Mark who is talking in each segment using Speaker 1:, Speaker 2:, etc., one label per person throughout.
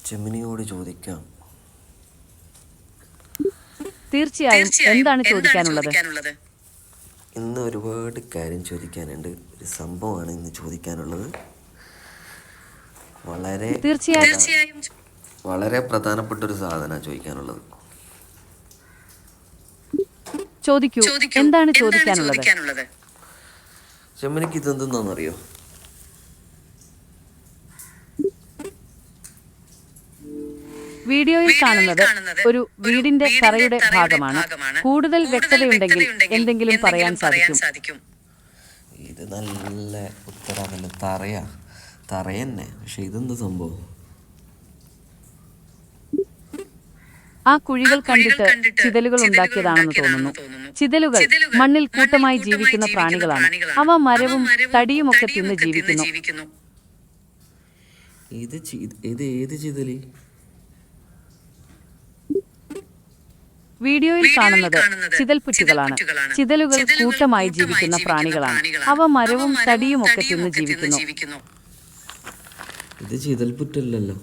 Speaker 1: ജെമിനിയോട് ചോദിക്കാം.
Speaker 2: തീർച്ചയായും. എന്താണ് ചോദിക്കാനുള്ളത്?
Speaker 1: ഇന്ന് ഒരുപാട് കാര്യം ചോദിക്കാനുണ്ട്. ഒരു സംഭവമാണ് ഇന്ന് ചോദിക്കാനുള്ളത്. വളരെ പ്രധാനപ്പെട്ട ഒരു സാധനമാണ് ചോദിക്കാനുള്ളത്.
Speaker 2: ചോദിക്കൂ. എന്താണ് ചോദിക്കാനുള്ളത്?
Speaker 1: ജെമിനിക്ക് ഇതെന്തെന്നറിയോ?
Speaker 2: വീഡിയോയിൽ കാണുന്നത് ഒരു വീടിന്റെ തറയുടെ ഭാഗമാണ്. കൂടുതൽ വ്യക്തതയുണ്ടെങ്കിൽ എന്തെങ്കിലും പറയാൻ സാധിക്കും.
Speaker 1: ഇത് നല്ല ഉത്തരമല്ല. തറയന്നെ. പക്ഷെ ഇതെന്ത് സംഭവം?
Speaker 2: ആ കുഴികൾ കണ്ടിട്ട് ചിതലുകൾ ഉണ്ടാക്കിയതാണെന്ന് തോന്നുന്നു. ചിതലുകൾ മണ്ണിൽ കൂട്ടമായി ജീവിക്കുന്ന പ്രാണികളാണ്. അവ മരവും തടിയുമൊക്കെ തിന്ന് ജീവിക്കുന്നു.
Speaker 1: ഇത് ഏത് ചിതല്?
Speaker 2: വീഡിയോയിൽ കാണുന്നത് ചിതൽപുറ്റുകളാണ്. ചിതലുകൾ കൂട്ടമായി ജീവിക്കുന്ന പ്രാണികളാണ്. അവ മരവും തടിയുമൊക്കെ തിന്ന് ജീവിക്കുന്നു.
Speaker 1: ഇത് ചിതൽപുറ്റല്ലല്ലോ.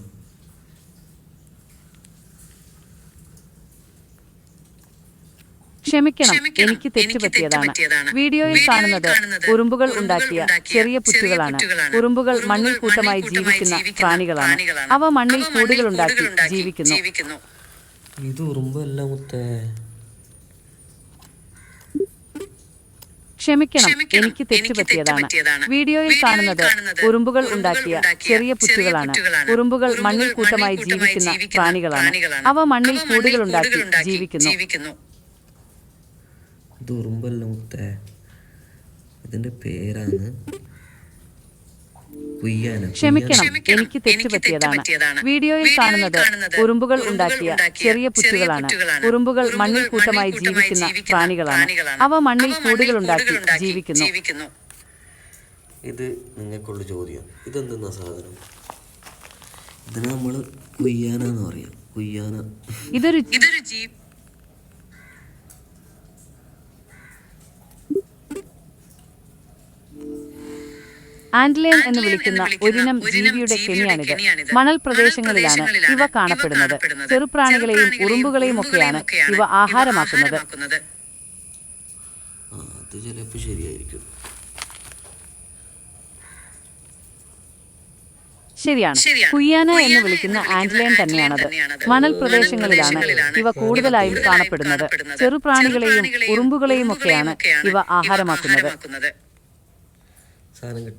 Speaker 2: ക്ഷമിക്കണം, എനിക്ക് തെറ്റുപറ്റിയതാണ്. വീഡിയോയിൽ കാണുന്നത് ഉറുമ്പുകൾ ഉണ്ടാക്കിയ ചെറിയ പുറ്റുകളാണ്. ഉറുമ്പുകൾ മണ്ണിൽ കൂട്ടമായി ജീവിക്കുന്ന പ്രാണികളാണ്. അവ മണ്ണിൽ കൂടുകളുണ്ടാക്കി ജീവിക്കുന്നു.
Speaker 1: ഇത് ഉറുമ്പല്ല മുത്തേ.
Speaker 2: ക്ഷമിക്കണം, എനിക്ക് തെറ്റുപറ്റിയതാണ്. വീഡിയോയിൽ കാണുന്നത് ഉറുമ്പുകൾ ഉണ്ടാക്കിയ ചെറിയ പുറ്റുകളാണ്. ഉറുമ്പുകൾ മണ്ണിൽ കൂട്ടമായി ജീവിക്കുന്ന പ്രാണികളാണ്. അവ മണ്ണിൽ കൂടുകളുണ്ടാക്കി ജീവിക്കുന്നു.
Speaker 1: ഇത് ഉറുമ്പല്ല മുത്തേ. ഇതിന്റെ പേരാണ്
Speaker 2: ക്ഷമിക്കണം, എനിക്ക് തെറ്റുപറ്റിയതാണ്. വീഡിയോയിൽ കാണുന്നത് ഉറുമ്പുകൾ ഉണ്ടാക്കിയ ചെറിയ പുറ്റുകളാണ്. ഉറുമ്പുകൾ മണ്ണിൽ കൂട്ടമായി ജീവിക്കുന്ന പ്രാണികളാണ്. അവ മണ്ണിൽ കൂടുകളുണ്ടാക്കി ജീവിക്കുന്നു.
Speaker 1: ഇത് നിങ്ങൾക്കുള്ള ചോദ്യം. ഇതെന്തെന്ന സാധനം? ഇതിന് നമ്മള് കുയ്യാനെന്ന് പറയാം.
Speaker 2: ഇതൊരു ആന്റ്ലിയൻ എന്ന് വിളിക്കുന്ന ഒരിനം ജീവിയുടെ കെണിയാണിത്. മണൽ പ്രദേശങ്ങളിലാണ് ഇവ കാണപ്പെടുന്നത്. ചെറുപ്രാണികളെയും ഉറുമ്പുകളെയും ഒക്കെയാണ് ഇവ ആഹാരമാക്കുന്നത്.
Speaker 1: അത് ചിലപ്പോൾ ശരിയായിരിക്കും.
Speaker 2: ശരിയാണ്. കുയ്യാന എന്ന് വിളിക്കുന്ന ആന്റ്ലിയൻ തന്നെയാണത്. മണൽ പ്രദേശങ്ങളിലാണ് ഇവ കൂടുതലായും കാണപ്പെടുന്നത്. ചെറുപ്രാണികളെയും ഉറുമ്പുകളെയും ഒക്കെയാണ് ഇവ ആഹാരമാക്കുന്നത്.